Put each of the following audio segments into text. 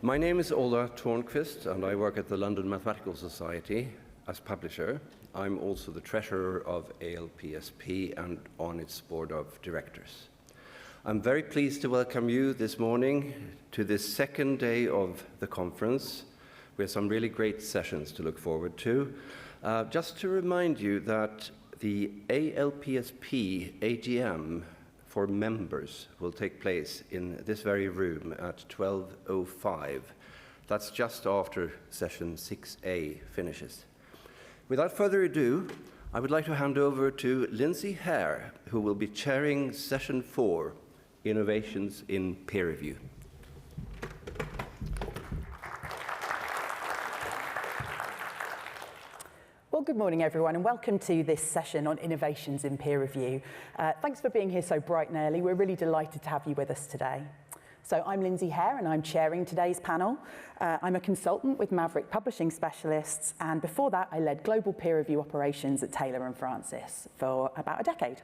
My name is Ola Tornqvist, and I work at the London Mathematical Society as publisher. I'm also the treasurer of ALPSP and on its board of directors. I'm very pleased to welcome you this morning to this second day of the conference. We have some really great sessions to look forward to. Just to remind you that the ALPSP AGM for members will take place in this very room at 12:05. That's just after session 6A finishes. Without further ado, I would like to hand over to Lindsay Hare, who will be chairing session 4, Innovations in Peer Review. Well, good morning, everyone, and welcome to this session on innovations in peer review. Thanks for being here so bright and early. We're really delighted to have you with us today. So I'm Lindsay Hare, and I'm chairing today's panel. I'm a consultant with Maverick Publishing Specialists, and before that, I led global peer review operations at Taylor & Francis for about a decade.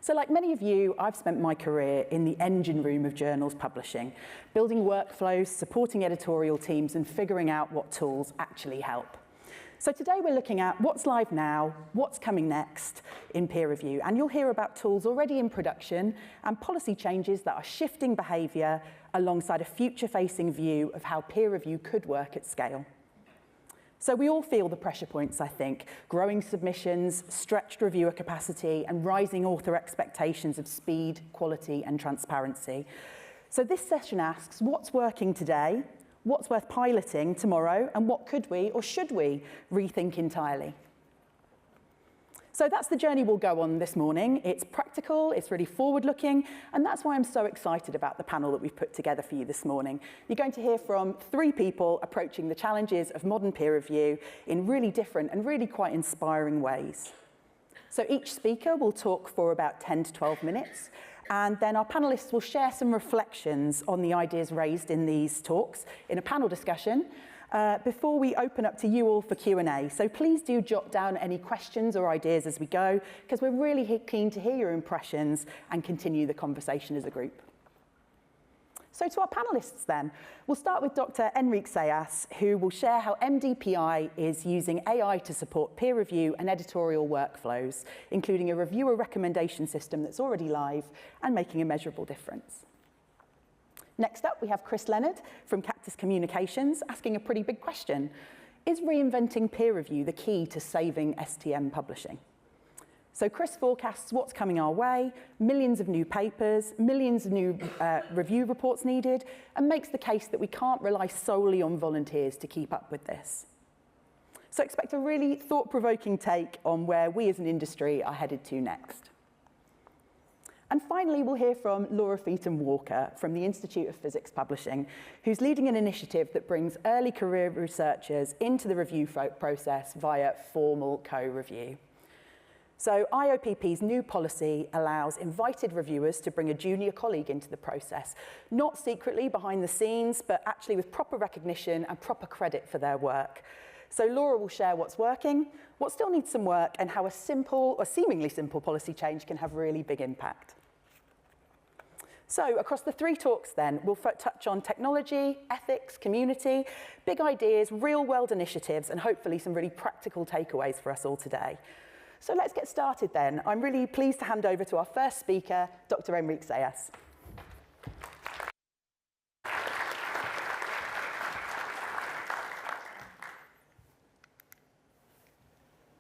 So like many of you, I've spent my career in the engine room of journals publishing, building workflows, supporting editorial teams, and figuring out what tools actually help. So today we're looking at what's live now, what's coming next in peer review, and you'll hear about tools already in production and policy changes that are shifting behaviour alongside a future-facing view of how peer review could work at scale. So we all feel the pressure points, I think, growing submissions, stretched reviewer capacity, and rising author expectations of speed, quality, and transparency. So this session asks, what's working today? What's worth piloting tomorrow, and what could we or should we rethink entirely? So that's the journey we'll go on this morning. It's practical, it's really forward-looking, and that's why I'm so excited about the panel that we've put together for you this morning. You're going to hear from 3 people approaching the challenges of modern peer review in really different and really quite inspiring ways. So each speaker will talk for about 10 to 12 minutes, and then our panelists will share some reflections on the ideas raised in these talks in a panel discussion before we open up to you all for Q&A. So please do jot down any questions or ideas as we go, because we're really keen to hear your impressions and continue the conversation as a group. So to our panelists then, we'll start with Dr. Enrique Sayas, who will share how MDPI is using AI to support peer review and editorial workflows, including a reviewer recommendation system that's already live and making a measurable difference. Next up, we have Chris Leonard from Cactus Communications asking a pretty big question. Is reinventing peer review the key to saving STM publishing? So Chris forecasts what's coming our way, millions of new papers, millions of new review reports needed, and makes the case that we can't rely solely on volunteers to keep up with this. So expect a really thought-provoking take on where we as an industry are headed to next. And finally, we'll hear from Laura Feetham-Walker from the Institute of Physics Publishing, who's leading an initiative that brings early career researchers into the review process via formal co-review. So IOPP's new policy allows invited reviewers to bring a junior colleague into the process, not secretly behind the scenes, but actually with proper recognition and proper credit for their work. So Laura will share what's working, what still needs some work, and how a simple or seemingly simple policy change can have really big impact. So across the 3 talks then, we'll touch on technology, ethics, community, big ideas, real-world initiatives, and hopefully some really practical takeaways for us all today. So let's get started then. I'm really pleased to hand over to our first speaker, Dr. Enrique Sayas.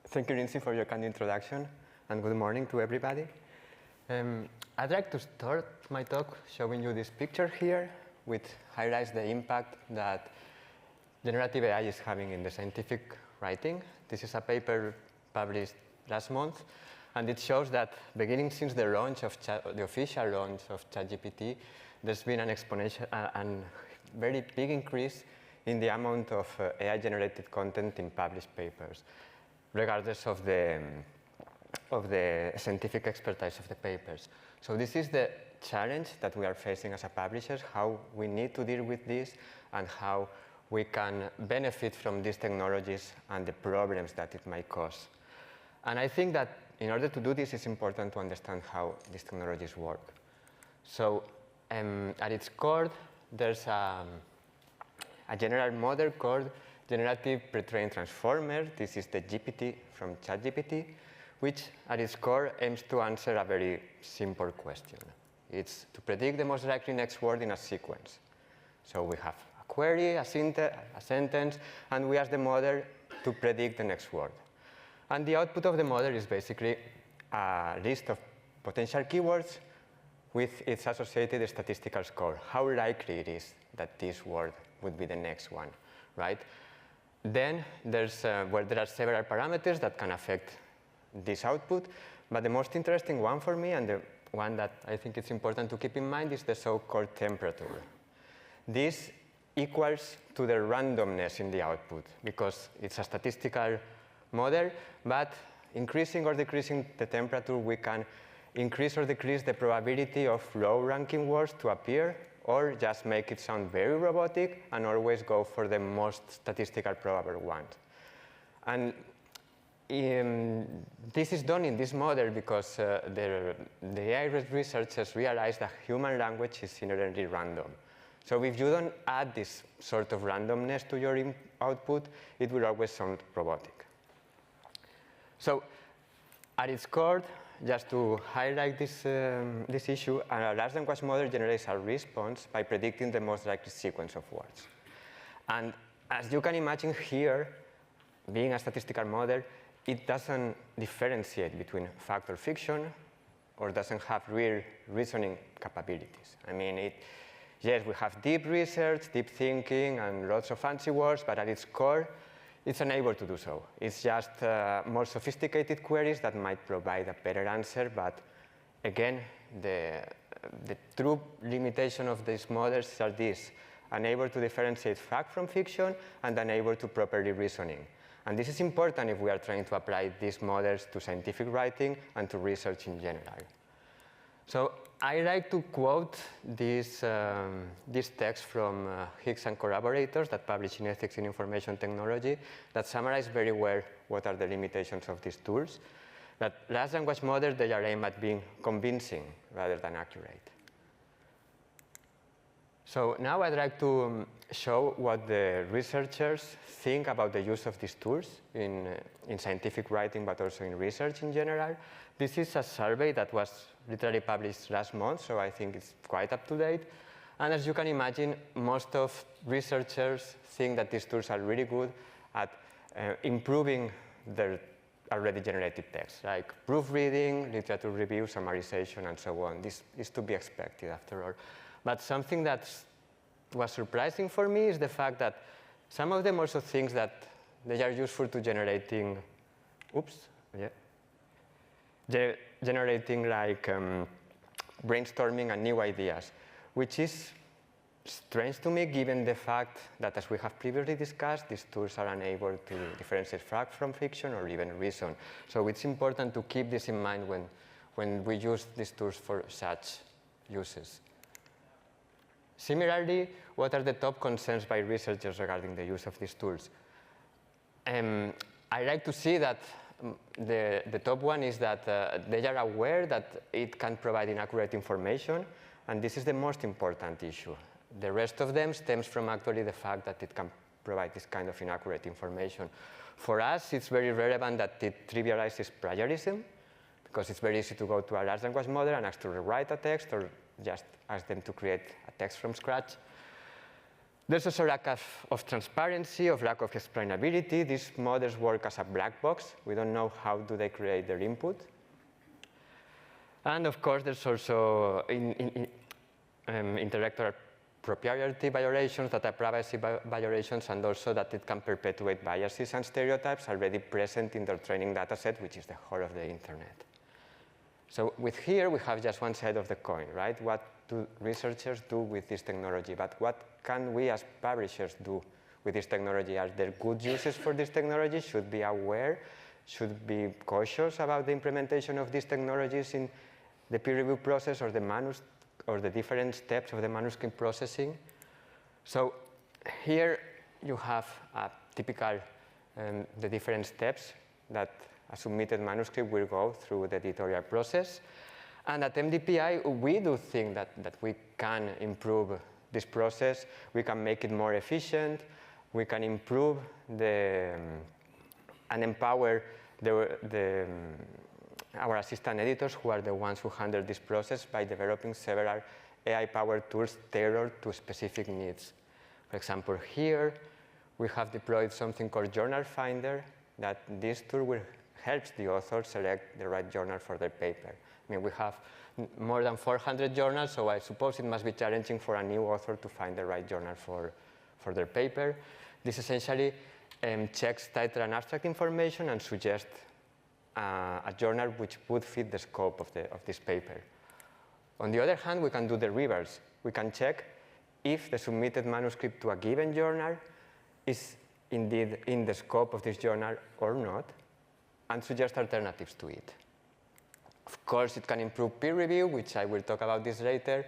Thank you, Lindsay, for your kind introduction, and good morning to everybody. I'd like to start my talk showing you this picture here, which highlights the impact that generative AI is having in the scientific writing. This is a paper published last month, and it shows that beginning since the launch of the official launch of ChatGPT, there's been an exponential and very big increase in the amount of AI-generated content in published papers, regardless of the scientific expertise of the papers. So this is the challenge that we are facing as a publishers, how we need to deal with this and how we can benefit from these technologies and the problems that it might cause. And I think that in order to do this, it's important to understand how these technologies work. So at its core, there's a a general model called Generative Pre-trained Transformer. This is the GPT from ChatGPT, which at its core aims to answer a very simple question. It's to predict the most likely next word in a sequence. So we have a query, a sentence, and we ask the model to predict the next word. And the output of the model is basically a list of potential keywords with its associated statistical score, how likely it is that this word would be the next one, right? Then there's where there are several parameters that can affect this output, but the most interesting one for me, and the one that I think it's important to keep in mind, is the so-called temperature. This equals to the randomness in the output, because it's a statistical model, but increasing or decreasing the temperature, we can increase or decrease the probability of low-ranking words to appear, or just make it sound very robotic and always go for the most statistical probable ones. And this is done in this model because the AI researchers realized that human language is inherently random. So if you don't add this sort of randomness to your output, it will always sound robotic. So at its core, just to highlight this issue, a large language model generates a response by predicting the most likely sequence of words. And as you can imagine here, being a statistical model, it doesn't differentiate between fact or fiction, or doesn't have real reasoning capabilities. I mean, yes, we have deep research, deep thinking, and lots of fancy words, but at its core, it's unable to do so. It's just more sophisticated queries that might provide a better answer, but again, the true limitation of these models are this: unable to differentiate fact from fiction and unable to properly reasoning. And this is important if we are trying to apply these models to scientific writing and to research in general. So I like to quote this text from Higgs and collaborators that published in Ethics in Information Technology that summarize very well what are the limitations of these tools. That large language models, they are aimed at being convincing rather than accurate. So now I'd like to show what the researchers think about the use of these tools in scientific writing, but also in research in general. This is a survey that was literally published last month, so I think it's quite up to date. And as you can imagine, most of researchers think that these tools are really good at improving their already generated text, like proofreading, literature review, summarization, and so on. This is to be expected, after all. But something that was surprising for me is the fact that some of them also think that they are useful to generating, generating like brainstorming and new ideas, which is strange to me given the fact that, as we have previously discussed, these tools are unable to differentiate fact from fiction or even reason. So it's important to keep this in mind when we use these tools for such uses. Similarly, what are the top concerns by researchers regarding the use of these tools? I like to see that the top one is that they are aware that it can provide inaccurate information, and this is the most important issue. The rest of them stems from actually the fact that it can provide this kind of inaccurate information. For us, it's very relevant that it trivializes plagiarism, because it's very easy to go to a large language model and ask to rewrite a text or just ask them to create a text from scratch. There's also a lack of transparency, of lack of explainability. These models work as a black box. We don't know how do they create their input. And of course, there's also intellectual propriety violations, data privacy violations, and also that it can perpetuate biases and stereotypes already present in their training data set, which is the whole of the internet. So here, we have just one side of the coin, right? What do researchers do with this technology? But what can we as publishers do with this technology? Are there good uses for this technology? Should be aware, should be cautious about the implementation of these technologies in the peer review process or the different steps of the manuscript processing. So here you have a typical, the different steps that a submitted manuscript will go through the editorial process. And at MDPI, we do think that we can improve this process. We can make it more efficient. We can improve and empower our assistant editors, who are the ones who handle this process, by developing several AI-powered tools tailored to specific needs. For example, here we have deployed something called Journal Finder, that this tool will help the author select the right journal for their paper. I mean, we have more than 400 journals, so I suppose it must be challenging for a new author to find the right journal for their paper. This essentially checks title and abstract information and suggests a journal which would fit the scope of this paper. On the other hand, we can do the reverse. We can check if the submitted manuscript to a given journal is indeed in the scope of this journal or not, and suggest alternatives to it. Of course, it can improve peer review, which I will talk about this later.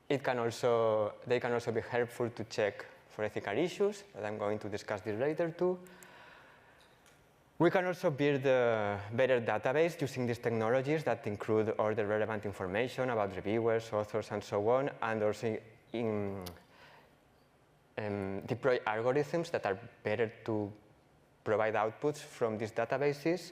They can also be helpful to check for ethical issues, that I'm going to discuss this later too. We can also build a better database using these technologies that include all the relevant information about reviewers, authors, and so on, and also deploy algorithms that are better to provide outputs from these databases.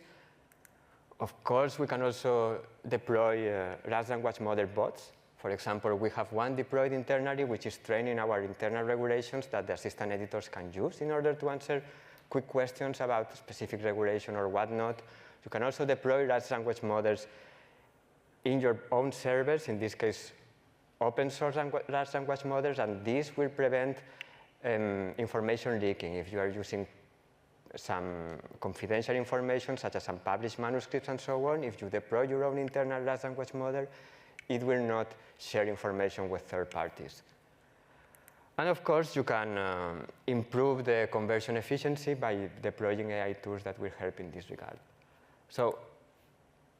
Of course, we can also deploy large language model bots. For example, we have one deployed internally, which is training our internal regulations that the assistant editors can use in order to answer quick questions about specific regulation or whatnot. You can also deploy large language models in your own servers, in this case, open source large language models, and this will prevent information leaking. If you are using some confidential information, such as some published manuscripts and so on, if you deploy your own internal large language model, it will not share information with third parties. And of course, you can improve the conversion efficiency by deploying AI tools that will help in this regard. So,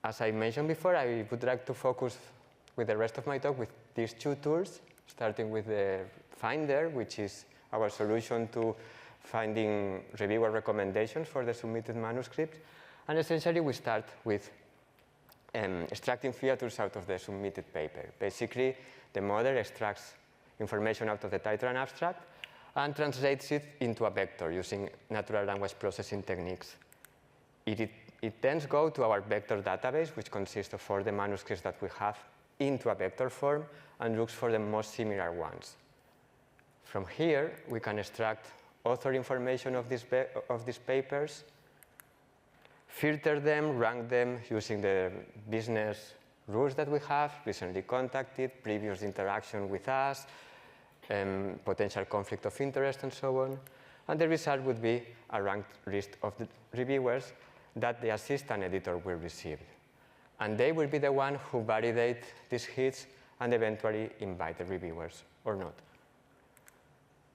as I mentioned before, I would like to focus with the rest of my talk with these two tools, starting with the Finder, which is our solution to finding reviewer recommendations for the submitted manuscript. And essentially, we start with extracting features out of the submitted paper. Basically, the model extracts information out of the title and abstract and translates it into a vector using natural language processing techniques. It then goes to our vector database, which consists of all the manuscripts that we have into a vector form, and looks for the most similar ones. From here, we can extract author information of these papers, filter them, rank them using the business rules that we have, recently contacted, previous interaction with us, potential conflict of interest, and so on. And the result would be a ranked list of the reviewers that the assistant editor will receive. And they will be the one who validate these hits and eventually invite the reviewers or not.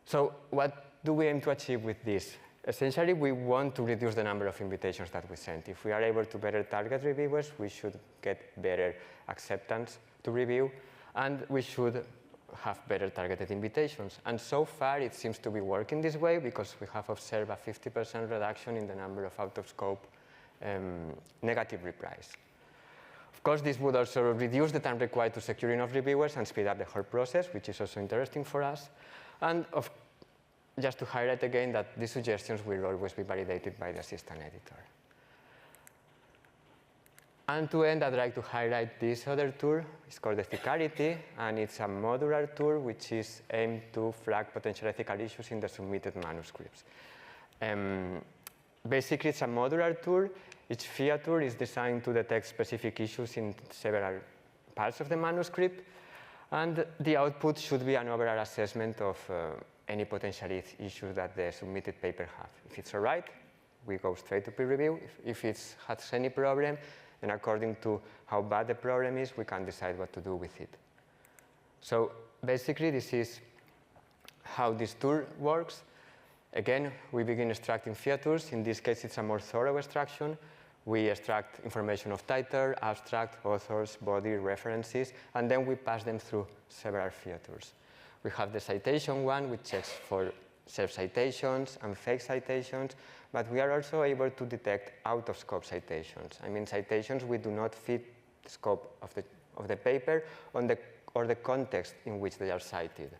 So what do we aim to achieve with this? Essentially, we want to reduce the number of invitations that we send. If we are able to better target reviewers, we should get better acceptance to review, and we should have better targeted invitations. And so far, it seems to be working this way because we have observed a 50% reduction in the number of out-of-scope negative replies. Of course, this would also reduce the time required to secure enough reviewers and speed up the whole process, which is also interesting for us. And just to highlight again that these suggestions will always be validated by the assistant editor. And to end, I'd like to highlight this other tool. It's called Ethicality, and it's a modular tool which is aimed to flag potential ethical issues in the submitted manuscripts. Basically, it's a modular tool. Each feature is designed to detect specific issues in several parts of the manuscript, and the output should be an overall assessment of any potential issues that the submitted paper has. If it's all right, we go straight to peer review. If it has any problem, then according to how bad the problem is, we can decide what to do with it. So basically, this is how this tool works. Again, we begin extracting features. In this case, it's a more thorough extraction. We extract information of title, abstract, authors, body, references, and then we pass them through several features. We have the citation one, which checks for self-citations and fake citations, but we are also able to detect out-of-scope citations. I mean, citations which do not fit the scope of the paper or the context in which they are cited.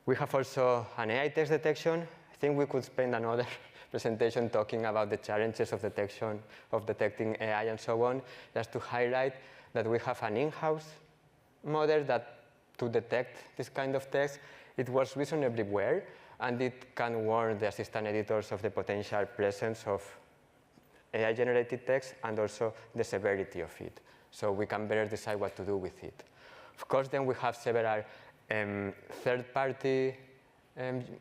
We have also an AI text detection. I think we could spend another presentation talking about the challenges of detecting AI and so on, just to highlight that we have an in-house model that to detect this kind of text, it works reasonably well, and it can warn the assistant editors of the potential presence of AI-generated text and also the severity of it. So we can better decide what to do with it. Of course, then we have several third-party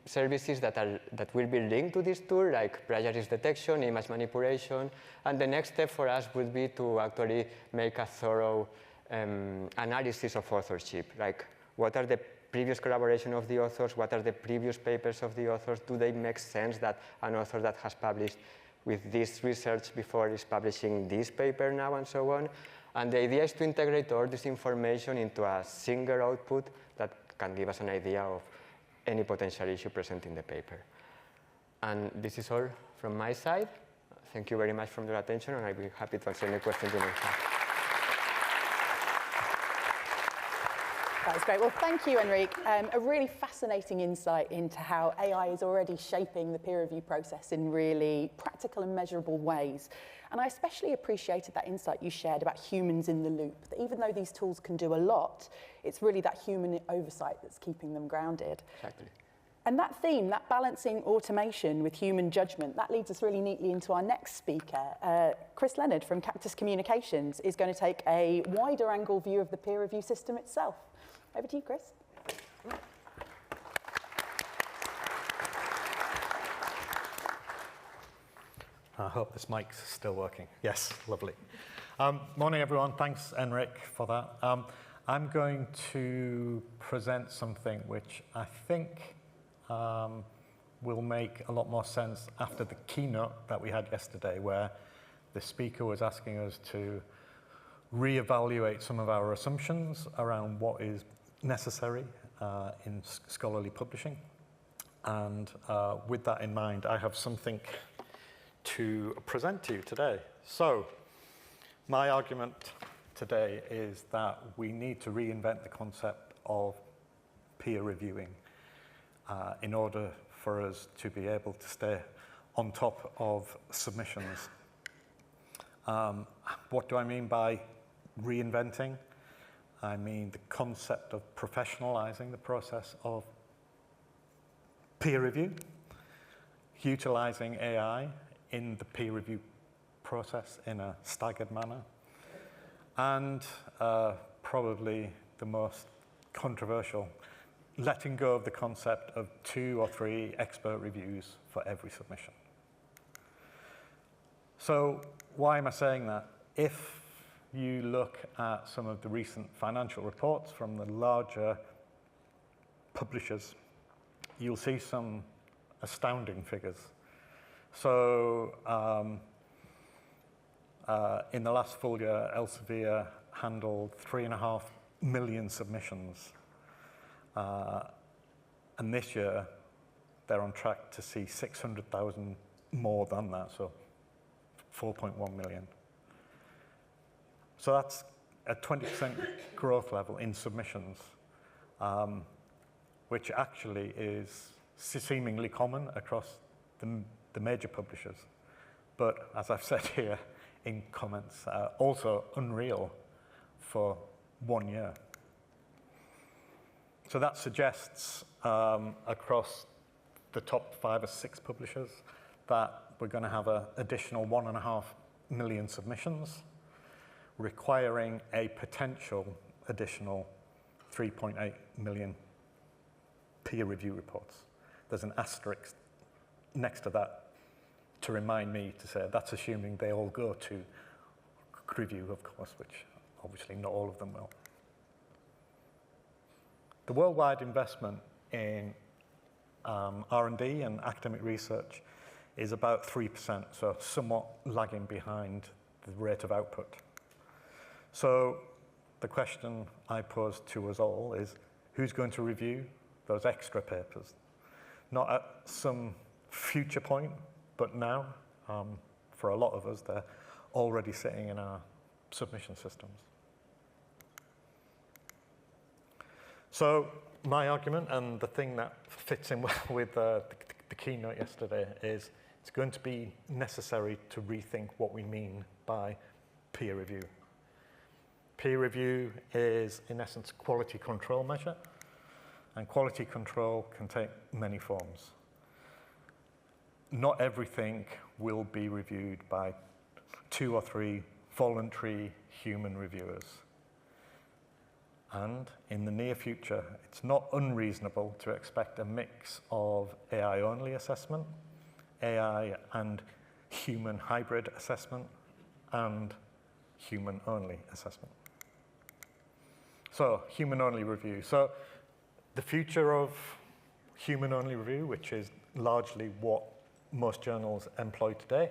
services that will be linked to this tool, like plagiarism detection, image manipulation, and the next step for us would be to actually make a thorough analysis of authorship, like what are the previous collaboration of the authors, what are the previous papers of the authors, do they make sense that an author that has published with this research before is publishing this paper now, and so on. And the idea is to integrate all this information into a single output that can give us an idea of any potential issue present in the paper. And this is all from my side. Thank you very much for your attention, and I'll be happy to answer any questions you may have. That's great. Well, thank you, Enrique. A really fascinating insight into how AI is already shaping the peer review process in really practical and measurable ways. And I especially appreciated that insight you shared about humans in the loop, that even though these tools can do a lot, it's really that human oversight that's keeping them grounded. Exactly. And that theme, that balancing automation with human judgment, that leads us really neatly into our next speaker. Chris Leonard from Cactus Communications is going to take a wider angle view of the peer review system itself. Over to you, Chris. I hope this mic's still working. Yes, lovely. Morning, everyone. Thanks, Enrique, for that. I'm going to present something which I think will make a lot more sense after the keynote that we had yesterday, where the speaker was asking us to reevaluate some of our assumptions around what is necessary in scholarly publishing. And with that in mind, I have something to present to you today. So my argument today is that we need to reinvent the concept of peer reviewing in order for us to be able to stay on top of submissions. What do I mean by reinventing? I mean the concept of professionalizing the process of peer review, utilizing AI in the peer review process in a staggered manner, and probably the most controversial, letting go of the concept of 2 or 3 expert reviews for every submission. So why am I saying that? If you look at some of the recent financial reports from the larger publishers, you'll see some astounding figures. So in the last full year, Elsevier handled 3.5 million submissions. And this year, they're on track to see 600,000 more than that, so 4.1 million. So that's a 20% growth level in submissions, which actually is seemingly common across the major publishers. But as I've said here in comments, also unreal for 1 year. So that suggests across the top 5 or 6 publishers that we're going to have an additional 1.5 million submissions, requiring a potential additional 3.8 million peer review reports. There's an asterisk next to that to remind me to say that's assuming they all go to review, of course, which obviously not all of them will. The worldwide investment in R&D and academic research is about 3%, so somewhat lagging behind the rate of output. So the question I pose to us all is, who's going to review those extra papers? Not at some future point, but now. For a lot of us, they're already sitting in our submission systems. So my argument, and the thing that fits in well with the keynote yesterday, is it's going to be necessary to rethink what we mean by peer review. Peer review is, in essence, a quality control measure, and quality control can take many forms. Not everything will be reviewed by 2 or 3 voluntary human reviewers. And in the near future, it's not unreasonable to expect a mix of AI-only assessment, AI and human hybrid assessment, and human-only assessment. So, human-only review. So, the future of human-only review, which is largely what most journals employ today,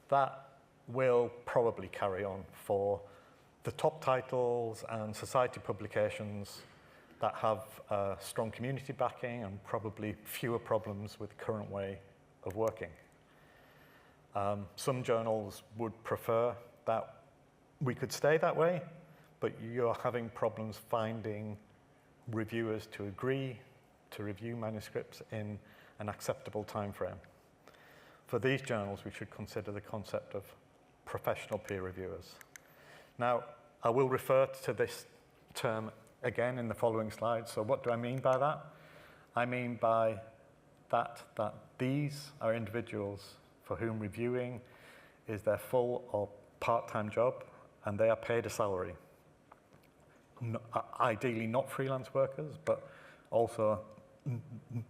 that will probably carry on for the top titles and society publications that have strong community backing and probably fewer problems with the current way of working. Some journals would prefer that we could stay that way, but you're having problems finding reviewers to agree to review manuscripts in an acceptable time frame. For these journals, we should consider the concept of professional peer reviewers. Now, I will refer to this term again in the following slides. So what do I mean by that? I mean by that these are individuals for whom reviewing is their full or part-time job, and they are paid a salary. Ideally not freelance workers, but also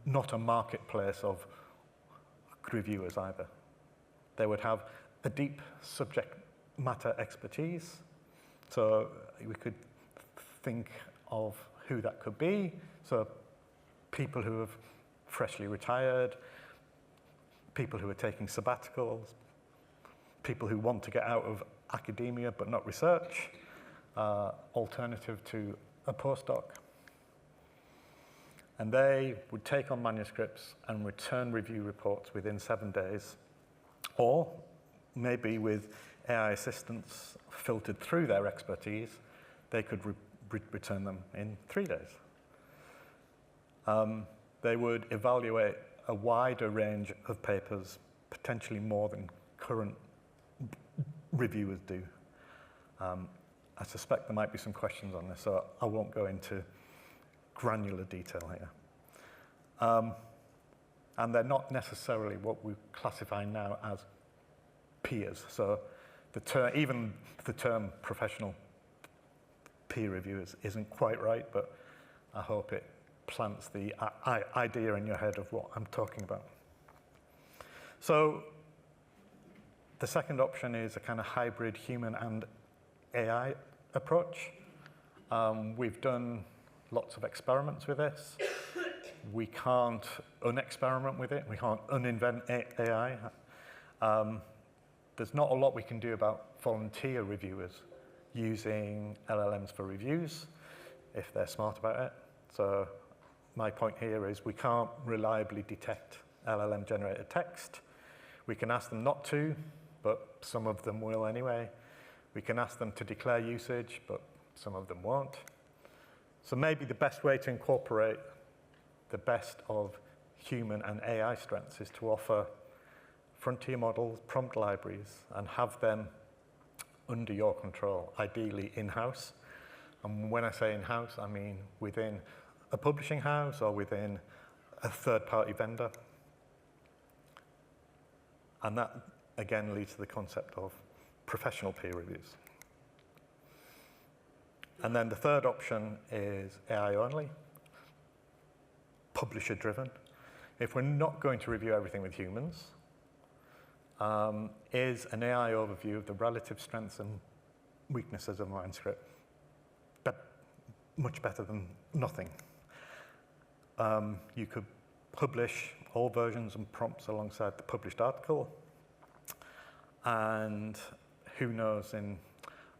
not a marketplace of reviewers either. They would have a deep subject matter expertise. So we could think of who that could be. So people who have freshly retired, people who are taking sabbaticals, people who want to get out of academia but not research, alternative to a postdoc. And they would take on manuscripts and return review reports within 7 days, or maybe with AI assistance filtered through their expertise, they could return them in 3 days. They would evaluate a wider range of papers, potentially more than current reviewers do. I suspect there might be some questions on this, so I won't go into granular detail here. And they're not necessarily what we classify now as peers. So even the term professional peer reviewers isn't quite right, but I hope it plants the idea in your head of what I'm talking about. So the second option is a kind of hybrid human and AI approach. We've done lots of experiments with this. We can't unexperiment with it. We can't uninvent AI. There's not a lot we can do about volunteer reviewers using LLMs for reviews, if they're smart about it. So my point here is we can't reliably detect LLM-generated text. We can ask them not to, but some of them will anyway. We can ask them to declare usage, but some of them won't. So maybe the best way to incorporate the best of human and AI strengths is to offer frontier models, prompt libraries, and have them under your control, ideally in-house. And when I say in-house, I mean within a publishing house or within a third-party vendor. And that, again, leads to the concept of professional peer reviews. And then the third option is AI only, publisher-driven. If we're not going to review everything with humans, is an AI overview of the relative strengths and weaknesses of a manuscript much better than nothing. You could publish all versions and prompts alongside the published article, and who knows, in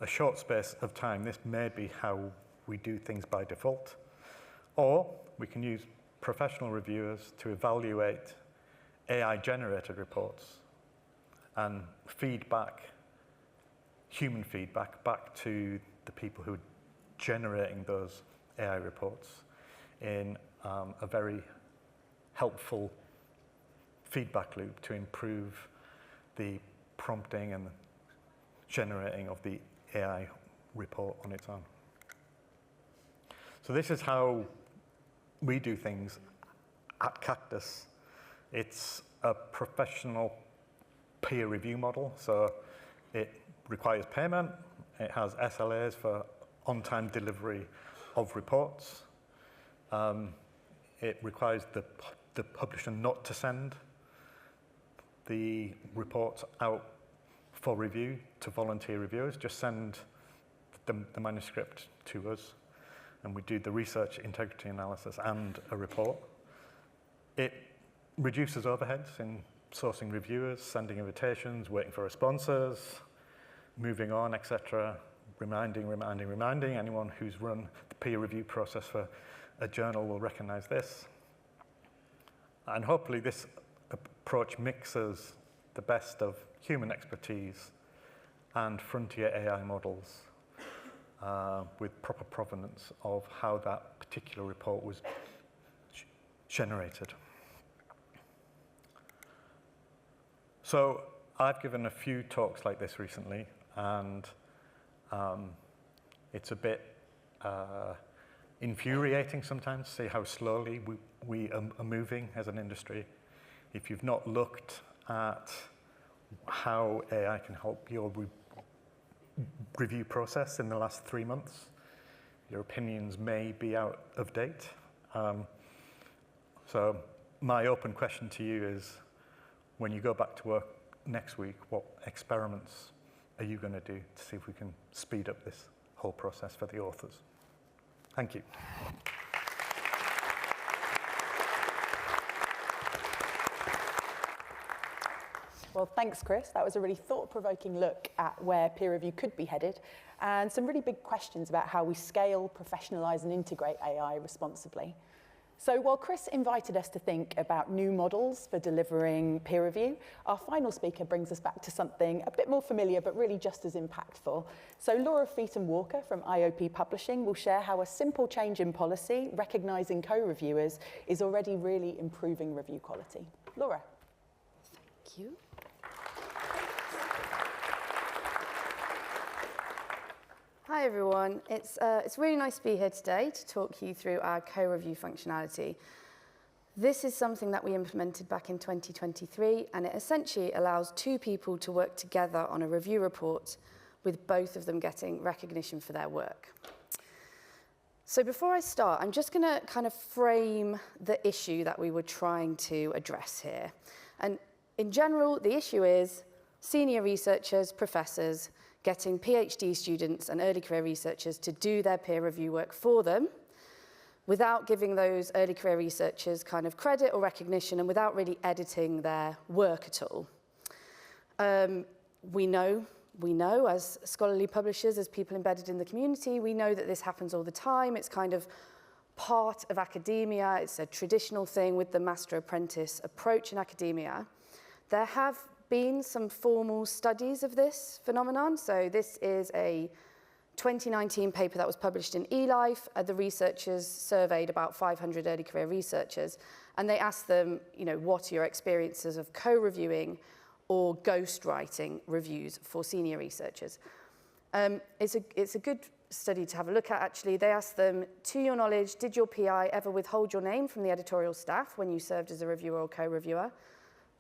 a short space of time, this may be how we do things by default. Or we can use professional reviewers to evaluate AI-generated reports and feedback, human feedback, back to the people who are generating those AI reports in a very helpful feedback loop to improve the prompting and generating of the AI report on its own. So this is how we do things at Cactus. It's a professional peer review model, so it requires payment, it has SLAs for on-time delivery of reports, it requires the publisher not to send the reports out for review to volunteer reviewers, just send the manuscript to us, and we do the research integrity analysis and a report. It reduces overheads in sourcing reviewers, sending invitations, waiting for responses, moving on, etc., reminding. Anyone who's run the peer review process for a journal will recognize this. And hopefully this approach mixes the best of human expertise and frontier AI models with proper provenance of how that particular report was generated. So I've given a few talks like this recently, and it's a bit infuriating sometimes to see how slowly we are moving as an industry. If you've not looked at how AI can help your review process in the last 3 months, your opinions may be out of date. So my open question to you is, when you go back to work next week, what experiments are you going to do to see if we can speed up this whole process for the authors? Thank you. Well, thanks, Chris. That was a really thought-provoking look at where peer review could be headed, and some really big questions about how we scale, professionalize, and integrate AI responsibly. So while Chris invited us to think about new models for delivering peer review, our final speaker brings us back to something a bit more familiar, but really just as impactful. So Laura Featon-Walker from IOP Publishing will share how a simple change in policy, recognizing co-reviewers, is already really improving review quality. Laura. Thank you. Hi everyone, it's really nice to be here today to talk you through our co-review functionality. This is something that we implemented back in 2023, and it essentially allows two people to work together on a review report with both of them getting recognition for their work. So before I start, I'm just going to kind of frame the issue that we were trying to address here. And in general, the issue is senior researchers, professors, getting PhD students and early career researchers to do their peer review work for them without giving those early career researchers kind of credit or recognition and without really editing their work at all. We know as scholarly publishers, as people embedded in the community, we know that this happens all the time. It's kind of part of academia. It's a traditional thing with the master-apprentice approach in academia. There have been some formal studies of this phenomenon. So this is a 2019 paper that was published in eLife. The researchers surveyed about 500 early career researchers, and they asked them, what are your experiences of co-reviewing or ghostwriting reviews for senior researchers? It's a good study to have a look at, actually. They asked them, to your knowledge, did your PI ever withhold your name from the editorial staff when you served as a reviewer or co-reviewer?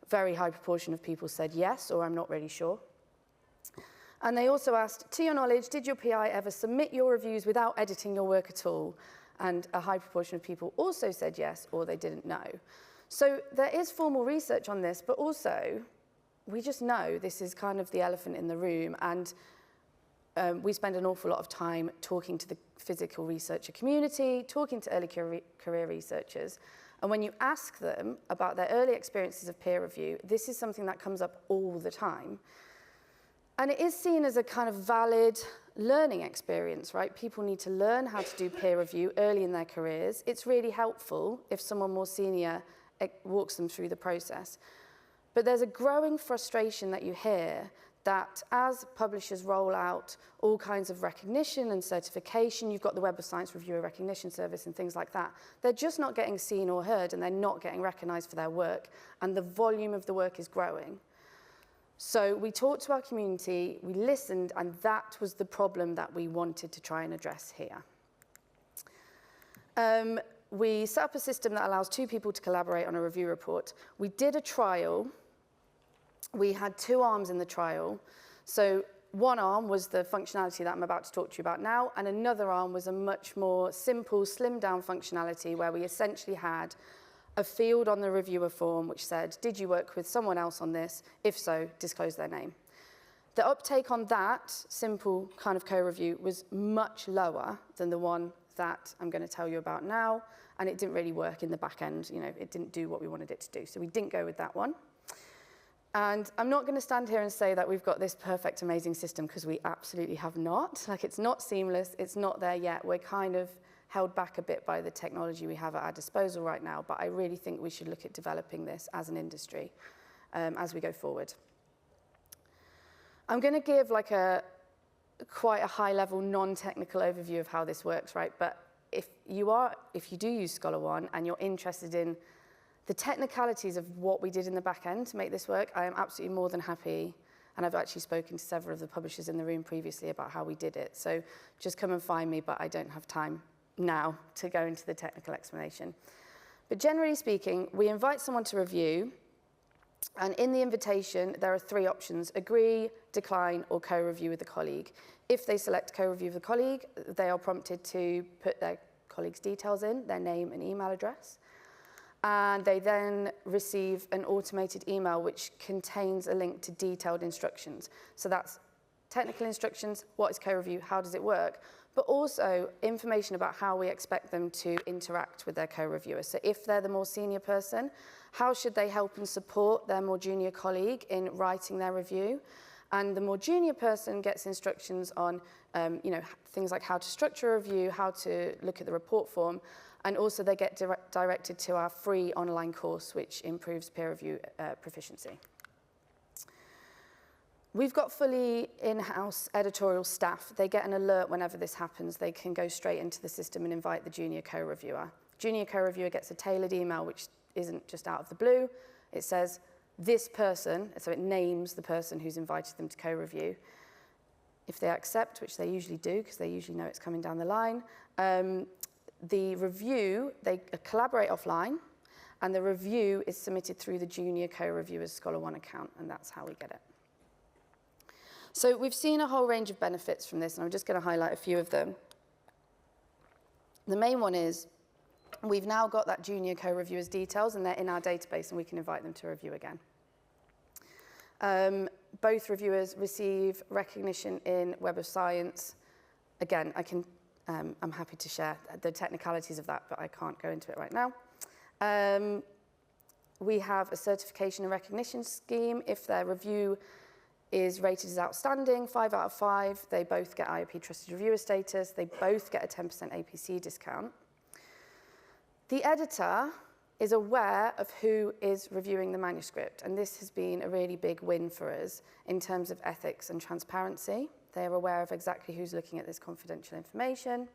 Very high proportion of people said yes, or I'm not really sure. And they also asked, to your knowledge, did your PI ever submit your reviews without editing your work at all? And a high proportion of people also said yes, or they didn't know. So there is formal research on this, but also we just know this is kind of the elephant in the room. And we spend an awful lot of time talking to the physical researcher community, talking to early career researchers. And when you ask them about their early experiences of peer review, this is something that comes up all the time. And it is seen as a kind of valid learning experience, right? People need to learn how to do peer review early in their careers. It's really helpful if someone more senior walks them through the process. But there's a growing frustration that you hear that as publishers roll out all kinds of recognition and certification, you've got the Web of Science Reviewer Recognition Service and things like that, they're just not getting seen or heard, and they're not getting recognized for their work, and the volume of the work is growing. So we talked to our community, we listened, and that was the problem that we wanted to try and address here. We set up a system that allows 2 people to collaborate on a review report. We did a trial. We had 2 arms in the trial. So one arm was the functionality that I'm about to talk to you about now, and another arm was a much more simple, slimmed-down functionality where we essentially had a field on the reviewer form which said, did you work with someone else on this? If so, disclose their name. The uptake on that simple kind of co-review was much lower than the one that I'm going to tell you about now, and it didn't really work in the back end. You know, it didn't do what we wanted it to do, so we didn't go with that one. And I'm not going to stand here and say that we've got this perfect, amazing system, because we absolutely have not. Like, it's not seamless, it's not there yet. We're kind of held back a bit by the technology we have at our disposal right now, but I really think we should look at developing this as an industry as we go forward. I'm going to give like quite a high-level, non-technical overview of how this works, right? But if you do use Scholar One and you're interested in the technicalities of what we did in the back end to make this work, I am absolutely more than happy, and I've actually spoken to several of the publishers in the room previously about how we did it. So just come and find me, but I don't have time now to go into the technical explanation. But generally speaking, we invite someone to review, and in the invitation, there are 3 options: agree, decline, or co-review with a colleague. If they select co-review with a colleague, they are prompted to put their colleague's details in, their name and email address. And they then receive an automated email which contains a link to detailed instructions. So that's technical instructions, what is co-review, how does it work, but also information about how we expect them to interact with their co-reviewer. So if they're the more senior person, how should they help and support their more junior colleague in writing their review? And the more junior person gets instructions on things like how to structure a review, how to look at the report form, and also they get directed to our free online course, which improves peer review proficiency. We've got fully in-house editorial staff. They get an alert whenever this happens. They can go straight into the system and invite the junior co-reviewer. Junior co-reviewer gets a tailored email, which isn't just out of the blue. It says, this person, so it names the person who's invited them to co-review. If they accept, which they usually do, because they usually know it's coming down the line, the review, they collaborate offline, and the review is submitted through the junior co-reviewer's Scholar One account, and that's how we get it. So we've seen a whole range of benefits from this, and I'm just going to highlight a few of them. The main one is we've now got that junior co-reviewer's details, and they're in our database, and we can invite them to review again. Both reviewers receive recognition in Web of Science. Again, I'm happy to share the technicalities of that, but I can't go into it right now. We have a certification and recognition scheme. If their review is rated as outstanding, 5 out of 5, they both get IOP Trusted Reviewer status. They both get a 10% APC discount. The editor is aware of who is reviewing the manuscript, and this has been a really big win for us in terms of ethics and transparency. They are aware of exactly who's looking at this confidential information.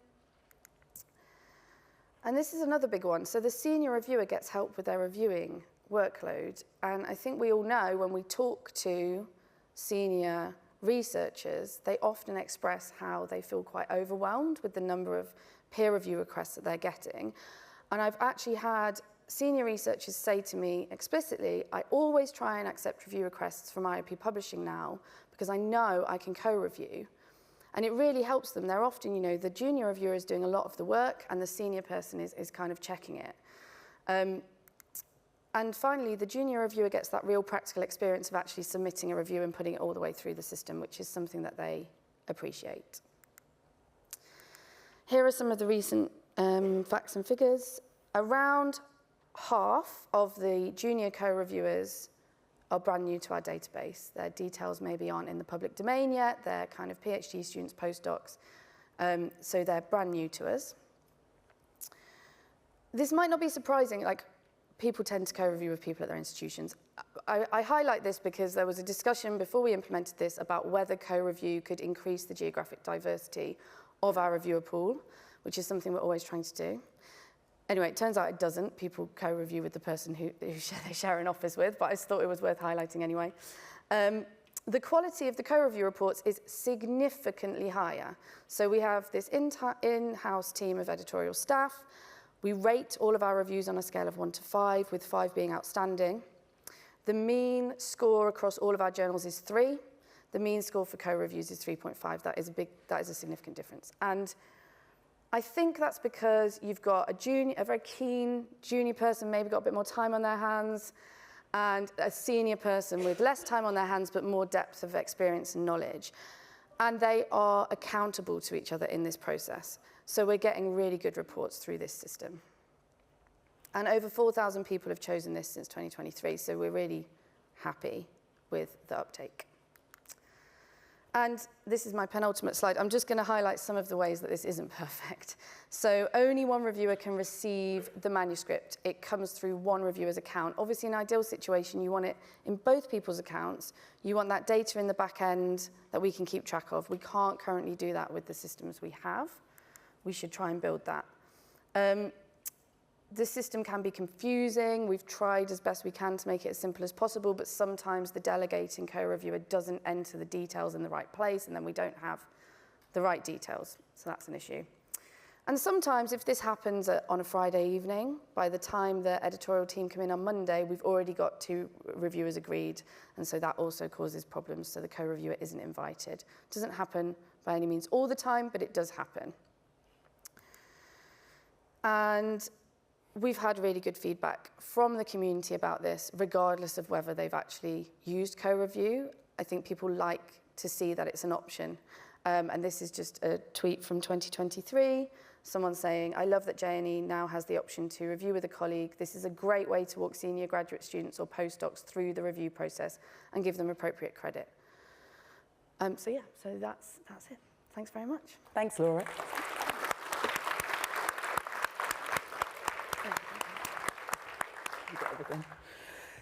And this is another big one. So the senior reviewer gets help with their reviewing workload. And I think we all know when we talk to senior researchers, they often express how they feel quite overwhelmed with the number of peer review requests that they're getting. And I've actually had senior researchers say to me explicitly, I always try and accept review requests from IOP Publishing now because I know I can co-review. And it really helps them. They're often, the junior reviewer is doing a lot of the work and the senior person is kind of checking it. And finally, the junior reviewer gets that real practical experience of actually submitting a review and putting it all the way through the system, which is something that they appreciate. Here are some of the recent facts and figures. Around half of the junior co-reviewers are brand new to our database. Their details maybe aren't in the public domain yet. They're kind of PhD students, postdocs, so they're brand new to us. This might not be surprising. Like, people tend to co-review with people at their institutions. I highlight this because there was a discussion before we implemented this about whether co-review could increase the geographic diversity of our reviewer pool, which is something we're always trying to do. Anyway, it turns out it doesn't. People co-review with the person who they share an office with, but I just thought it was worth highlighting anyway. The quality of the co-review reports is significantly higher. So we have this in-house team of editorial staff. We rate all of our reviews on a scale of 1 to 5, with 5 being outstanding. The mean score across all of our journals is 3. The mean score for co-reviews is 3.5. That is a significant difference. And I think that's because you've got a very keen junior person, maybe got a bit more time on their hands, and a senior person with less time on their hands but more depth of experience and knowledge. And they are accountable to each other in this process. So we're getting really good reports through this system. And over 4,000 people have chosen this since 2023, so we're really happy with the uptake. And this is my penultimate slide. I'm just going to highlight some of the ways that this isn't perfect. So only one reviewer can receive the manuscript. It comes through one reviewer's account. Obviously, in an ideal situation, you want it in both people's accounts. You want that data in the back end that we can keep track of. We can't currently do that with the systems we have. We should try and build that. The system can be confusing. We've tried as best we can to make it as simple as possible, but sometimes the delegating co-reviewer doesn't enter the details in the right place, and then we don't have the right details. So that's an issue. And sometimes if this happens on a Friday evening, by the time the editorial team come in on Monday, we've already got 2 reviewers agreed, and so that also causes problems, so the co-reviewer isn't invited. It doesn't happen by any means all the time, but it does happen. And we've had really good feedback from the community about this, regardless of whether they've actually used co-review. I think people like to see that it's an option. And this is just a tweet from 2023. Someone saying, I love that JNE now has the option to review with a colleague. This is a great way to walk senior graduate students or postdocs through the review process and give them appropriate credit. So that's it. Thanks very much. Thanks, Laura.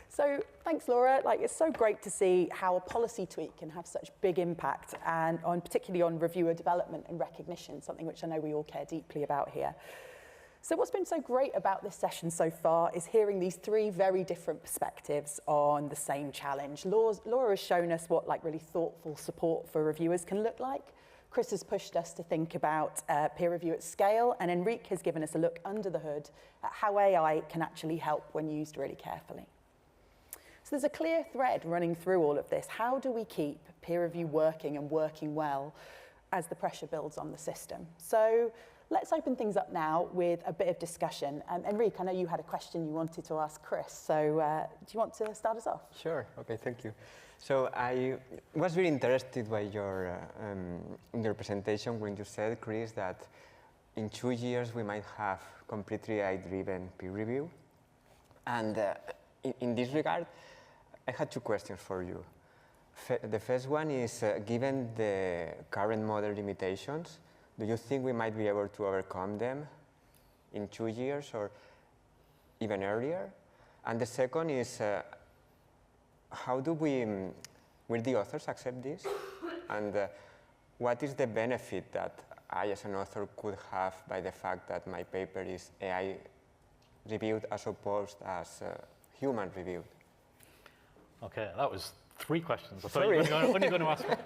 So thanks, Laura. It's so great to see how a policy tweak can have such big impact, and particularly on reviewer development and recognition, something which I know we all care deeply about here. So what's been so great about this session so far is hearing these 3 very different perspectives on the same challenge. Laura has shown us what really thoughtful support for reviewers can look like. Chris has pushed us to think about peer review at scale, and Enrique has given us a look under the hood at how AI can actually help when used really carefully. So there's a clear thread running through all of this. How do we keep peer review working and working well as the pressure builds on the system? So let's open things up now with a bit of discussion. Enrique, I know you had a question you wanted to ask Chris, so do you want to start us off? Sure, okay, thank you. So I was very interested by your presentation when you said, Chris, that in 2 years we might have completely AI-driven peer review. And in this regard, I had 2 questions for you. The first one is, given the current model limitations, do you think we might be able to overcome them in 2 years or even earlier? And the second is, how do will the authors accept this? And what is the benefit that I as an author could have by the fact that my paper is AI reviewed as opposed as human reviewed? Okay, that was 3 questions. I thought you were only going to ask one.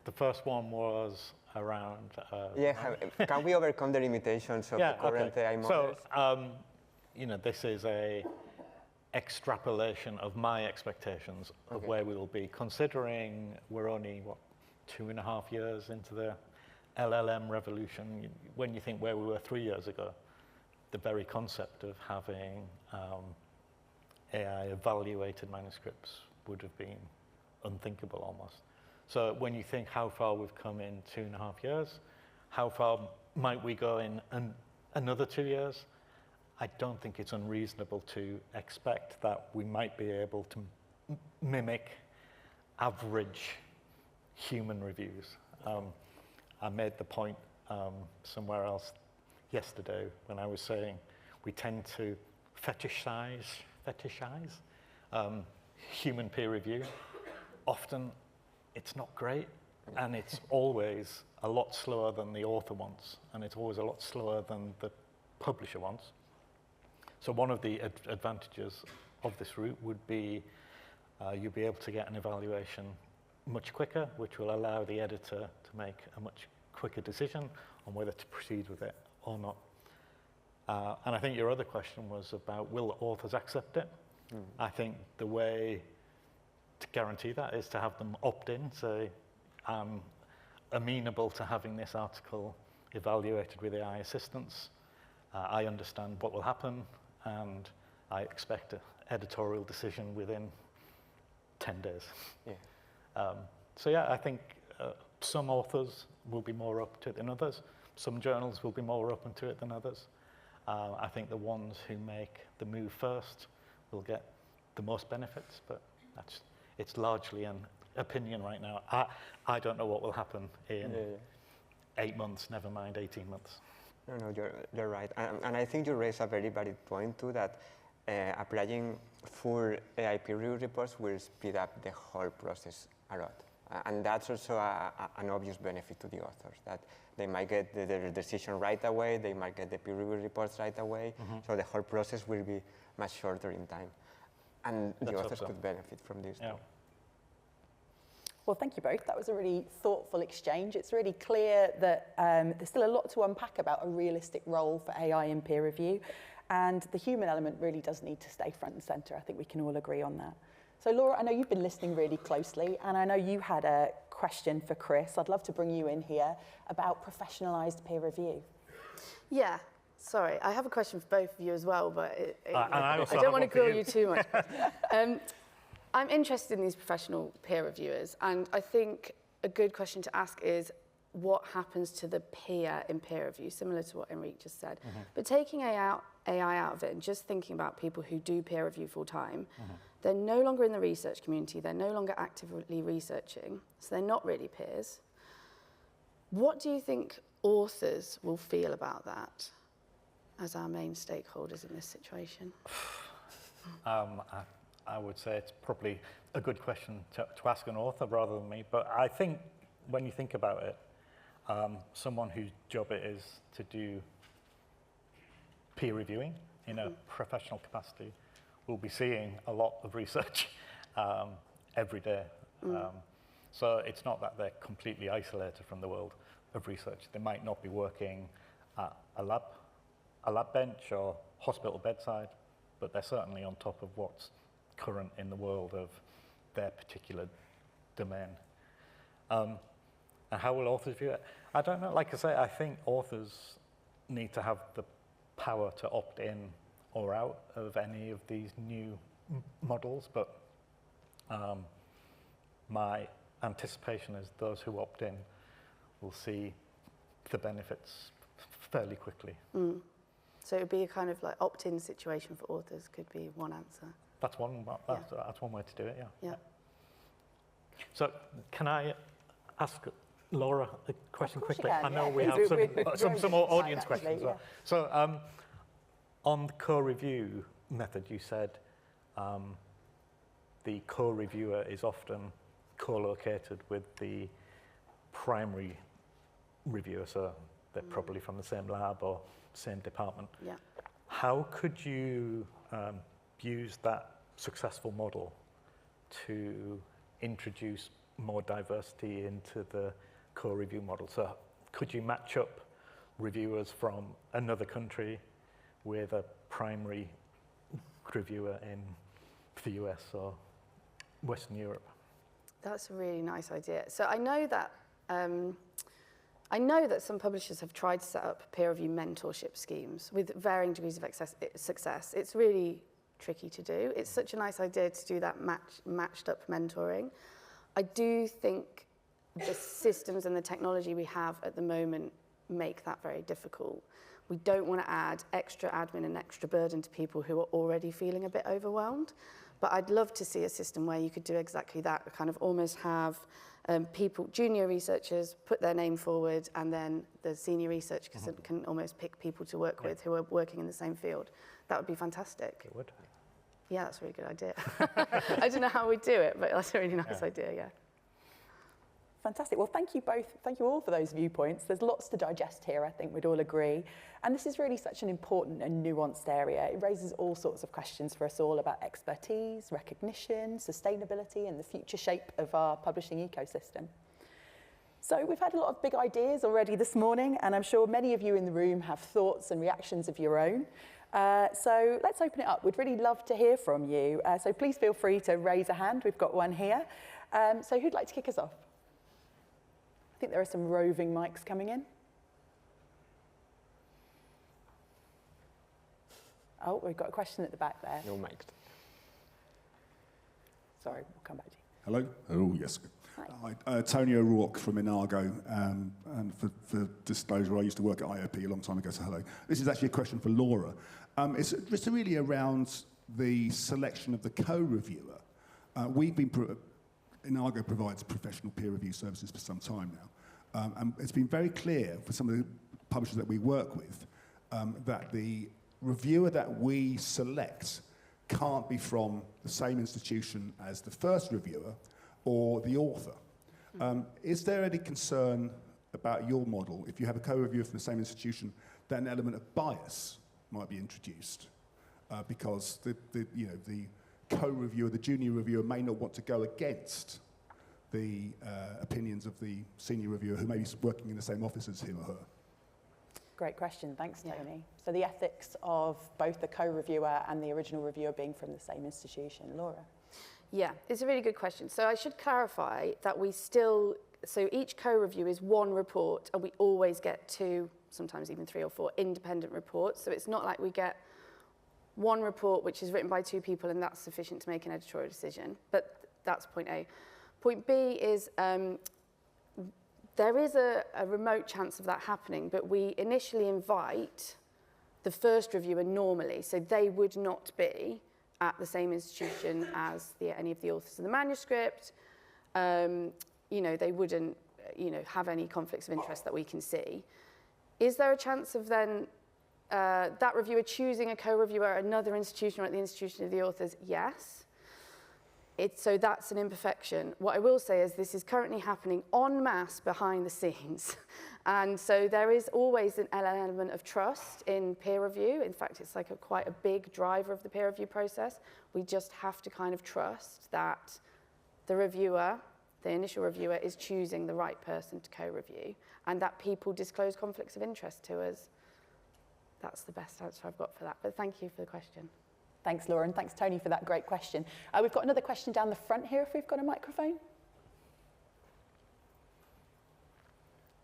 The first one was around... can we overcome the limitations of the current AI models? So, this is a extrapolation of my expectations of where we will be, considering we're only, 2.5 years into the LLM revolution. When you think where we were 3 years ago, the very concept of having AI-evaluated manuscripts would have been unthinkable almost. So when you think how far we've come in 2.5 years, how far might we go in another 2 years? I don't think it's unreasonable to expect that we might be able to mimic average human reviews. I made the point somewhere else yesterday when I was saying we tend to fetishize human peer review. Often it's not great, and it's always a lot slower than the author wants, and it's always a lot slower than the publisher wants. So one of the advantages of this route would be you'll be able to get an evaluation much quicker, which will allow the editor to make a much quicker decision on whether to proceed with it or not. And I think your other question was about, will the authors accept it? I think the way to guarantee that is to have them opt in, say, I'm amenable to having this article evaluated with AI assistance. I understand what will happen, and I expect an editorial decision within 10 days. Yeah. So yeah, I think some authors will be more open to it than others. Some journals will be more open to it than others. I think the ones who make the move first will get the most benefits, but it's largely an opinion right now. I don't know what will happen in 8 months, never mind 18 months. No, you're right. And I think you raise a very valid point too, that applying full AI peer review reports will speed up the whole process a lot. And that's also an obvious benefit to the authors, that they might get their decision right away, they might get the peer review reports right away, so the whole process will be much shorter in time. And the authors could benefit from this too. Well, thank you both. That was a really thoughtful exchange. It's really clear that there's still a lot to unpack about a realistic role for AI in peer review, and the human element really does need to stay front and centre. I think we can all agree on that. So Laura, I know you've been listening really closely, and I know you had a question for Chris. I'd love to bring you in here about professionalised peer review. Yeah, sorry, I have a question for both of you as well, but I don't want to grill you too much. I'm interested in these professional peer reviewers, and I think a good question to ask is, what happens to the peer in peer review, similar to what Enrique just said. But taking AI out of it and just thinking about people who do peer review full time, they're no longer in the research community, they're no longer actively researching, so they're not really peers. What do you think authors will feel about that as our main stakeholders in this situation? I would say it's probably a good question to ask an author rather than me, but I think when you think about it, someone whose job it is to do peer reviewing in a professional capacity will be seeing a lot of research every day. So it's not that they're completely isolated from the world of research. They might not be working at a lab bench or hospital bedside, but they're certainly on top of what's current in the world of their particular domain. And how will authors view it? I don't know. Like I say, I think authors need to have the power to opt in or out of any of these new models, but my anticipation is those who opt in will see the benefits fairly quickly. So it would be a kind of like opt-in situation for authors, could be one answer. That's one way to do it, yeah. So can I ask Laura a question quickly? I know we have some more audience questions as well. So on the co-review method, you said the co-reviewer is often co-located with the primary reviewer, so they're probably from the same lab or same department. Yeah. How could you use that successful model to introduce more diversity into the co-review model? So could you match up reviewers from another country with a primary reviewer in the US or Western Europe? That's a really nice idea. So I know that some publishers have tried to set up peer review mentorship schemes with varying degrees of success. It's really tricky to do. It's such a nice idea to do that matched up mentoring. I do think the systems and the technology we have at the moment make that very difficult. We don't want to add extra admin and extra burden to people who are already feeling a bit overwhelmed. But I'd love to see a system where you could do exactly that, kind of almost have people, junior researchers, put their name forward, and then the senior research can almost pick people to work with who are working in the same field. That would be fantastic. It would. Yeah, that's a really good idea. I don't know how we'd do it, but that's a really nice idea, yeah. Fantastic. Well, thank you both. Thank you all for those viewpoints. There's lots to digest here, I think we'd all agree. And this is really such an important and nuanced area. It raises all sorts of questions for us all about expertise, recognition, sustainability, and the future shape of our publishing ecosystem. So we've had a lot of big ideas already this morning, and I'm sure many of you in the room have thoughts and reactions of your own. So let's open it up. We'd really love to hear from you. So please feel free to raise a hand. We've got one here. So who'd like to kick us off? I think there are some roving mics coming in. Oh, we've got a question at the back there. No mics. Sorry, we'll come back to you. Hello? Oh, yes. Hi. Hi, Tony O'Rourke from Inago, and for disclosure, I used to work at IOP a long time ago, so hello. This is actually a question for Laura. It's really around the selection of the co-reviewer. Inago provides professional peer review services for some time now, and it's been very clear for some of the publishers that we work with that the reviewer that we select can't be from the same institution as the first reviewer or the author. Is there any concern about your model, if you have a co-reviewer from the same institution, that an element of bias might be introduced? Because the co-reviewer, the junior reviewer, may not want to go against the opinions of the senior reviewer who may be working in the same office as him or her. Great question, thanks Tony. So the ethics of both the co-reviewer and the original reviewer being from the same institution. Laura? Yeah, it's a really good question. So I should clarify that so each co-review is one report, and we always get 2, sometimes even 3 or 4 independent reports. So it's not like we get one report which is written by 2 people and that's sufficient to make an editorial decision. But that's point A. Point B is there is a remote chance of that happening, but we initially invite the first reviewer normally, so they would not be at the same institution as any of the authors of the manuscript. They wouldn't, have any conflicts of interest that we can see. Is there a chance of then that reviewer choosing a co-reviewer at another institution or at the institution of the authors? Yes. So that's an imperfection. What I will say is this is currently happening en masse behind the scenes. And so there is always an element of trust in peer review. In fact, it's like quite a big driver of the peer review process. We just have to kind of trust that the reviewer, the initial reviewer, is choosing the right person to co-review, and that people disclose conflicts of interest to us. That's the best answer I've got for that. But thank you for the question. Thanks, Laura, and thanks, Tony, for that great question. We've got another question down the front here, if we've got a microphone.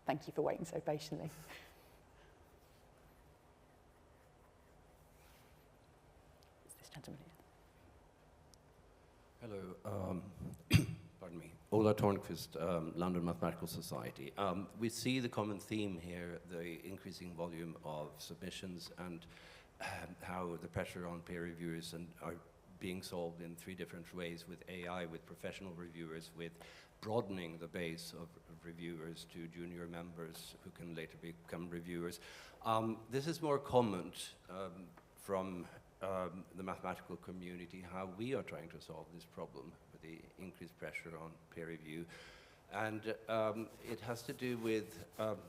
Thank you for waiting so patiently. It's this gentleman here. Hello, pardon me. Ola Tornqvist, London Mathematical Society. We see the common theme here, the increasing volume of submissions and how the pressure on peer reviewers are being solved in 3 different ways, with AI, with professional reviewers, with broadening the base of reviewers to junior members who can later become reviewers. This is more comment from the mathematical community, how we are trying to solve this problem with the increased pressure on peer review. And it has to do with,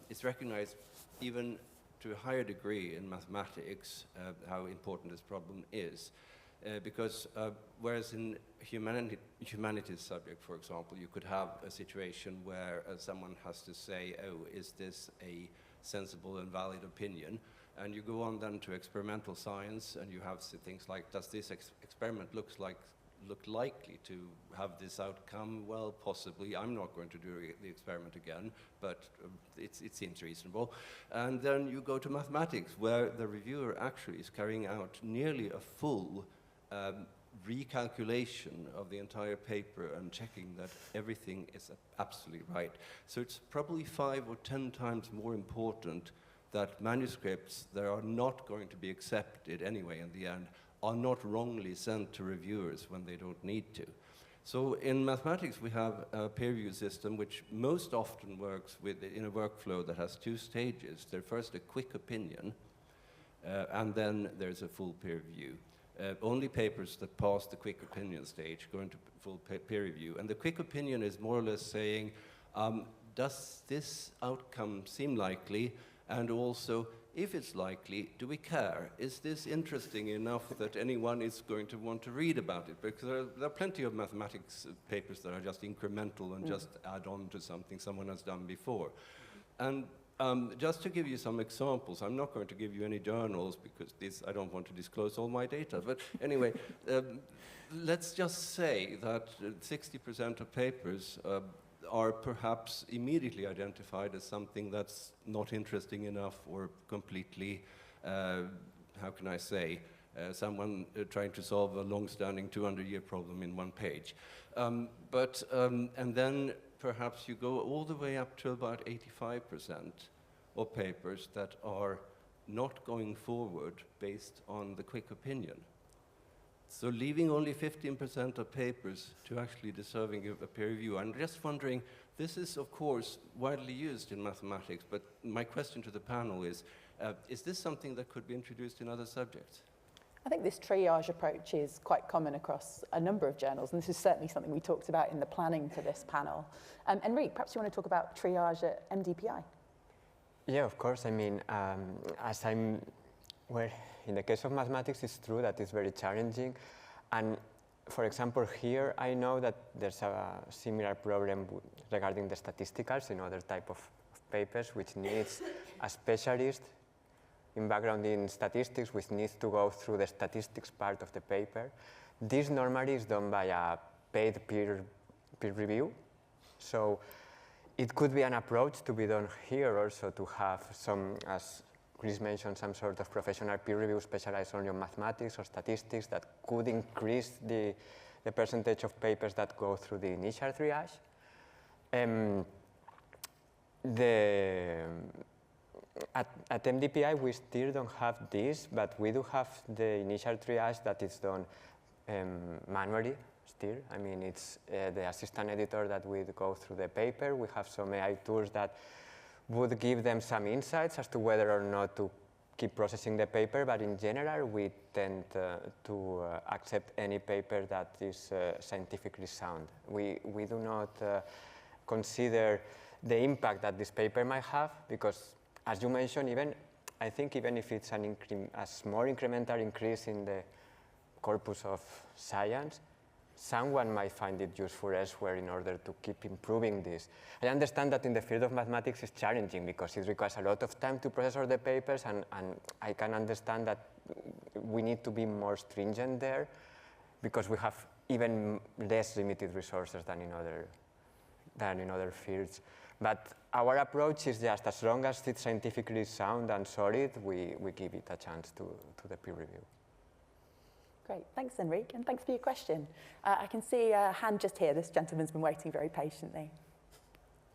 it's recognized even to a higher degree in mathematics how important this problem is. Because whereas in humanities subject, for example, you could have a situation where someone has to say, oh, is this a sensible and valid opinion? And you go on then to experimental science, and you have things like, does this experiment look likely to have this outcome? Well, possibly. I'm not going to do the experiment again, but it seems reasonable. And then you go to mathematics, where the reviewer actually is carrying out nearly a full recalculation of the entire paper and checking that everything is absolutely right. So it's probably 5 or 10 times more important that manuscripts that are not going to be accepted anyway in the end are not wrongly sent to reviewers when they don't need to. So in mathematics, we have a peer review system which most often works in a workflow that has two stages. There's first a quick opinion, and then there's a full peer review. Only papers that pass the quick opinion stage go into full peer review. And the quick opinion is more or less saying, does this outcome seem likely? And also, if it's likely, do we care? Is this interesting enough that anyone is going to want to read about it? Because there are plenty of mathematics papers that are just incremental and just add on to something someone has done before. And just to give you some examples, I'm not going to give you any journals because I don't want to disclose all my data. But anyway, let's just say that 60% of papers are perhaps immediately identified as something that's not interesting enough or completely, how can I say, someone trying to solve a long-standing 200-year problem in one page. And then perhaps you go all the way up to about 85% of papers that are not going forward based on the quick opinion. So leaving only 15% of papers to actually deserving a peer review. I'm just wondering, this is of course widely used in mathematics, but my question to the panel is this something that could be introduced in other subjects? I think this triage approach is quite common across a number of journals, and this is certainly something we talked about in the planning for this panel. Enrique, perhaps you want to talk about triage at MDPI? Yeah, of course. I mean, in the case of mathematics, it's true that it's very challenging. And for example, here, I know that there's a similar problem regarding the statisticals in other type of papers, which needs a specialist in background in statistics, which needs to go through the statistics part of the paper. This normally is done by a paid peer review. So it could be an approach to be done here also, to have some, as Chris mentioned, some sort of professional peer review specialized only on mathematics or statistics that could increase the percentage of papers that go through the initial triage. At MDPI, we still don't have this, but we do have the initial triage that is done manually still. I mean, it's the assistant editor that would go through the paper. We have some AI tools that would give them some insights as to whether or not to keep processing the paper, but in general, we tend to accept any paper that is scientifically sound. We do not consider the impact that this paper might have, because as you mentioned, I think even if it's a small incremental increase in the corpus of science, someone might find it useful elsewhere in order to keep improving this. I understand that in the field of mathematics it's challenging because it requires a lot of time to process all the papers, and I can understand that we need to be more stringent there because we have even less limited resources than in other fields. But our approach is just as long as it's scientifically sound and solid, we give it a chance to the peer review. Great, thanks Enrique, and thanks for your question. I can see a hand just here. This gentleman's been waiting very patiently.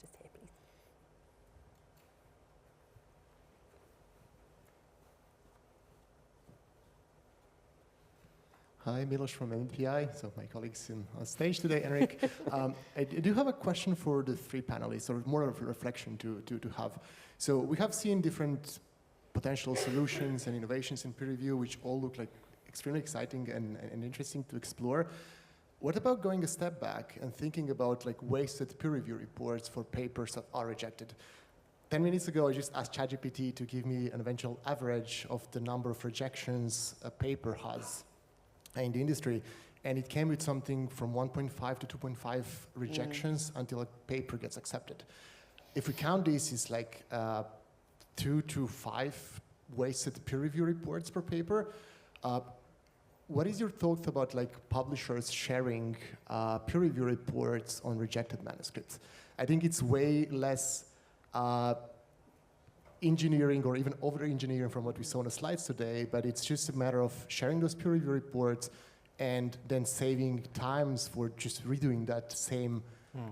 Just here, please. Hi, Milos from MDPI, so my colleagues on stage today, Enrique. I do have a question for the three panelists, or more of a reflection to have. So we have seen different potential solutions and innovations in peer review, which all look like extremely exciting and interesting to explore. What about going a step back and thinking about like wasted peer review reports for papers that are rejected? 10 minutes ago, I just asked ChatGPT to give me an eventual average of the number of rejections a paper has in the industry, and it came with something from 1.5 to 2.5 rejections until a paper gets accepted. If we count this, it's like 2 to 5 wasted peer review reports per paper. What is your thought about like publishers sharing peer review reports on rejected manuscripts? I think it's way less engineering or even over-engineering from what we saw on the slides today, but it's just a matter of sharing those peer review reports and then saving times for just redoing that same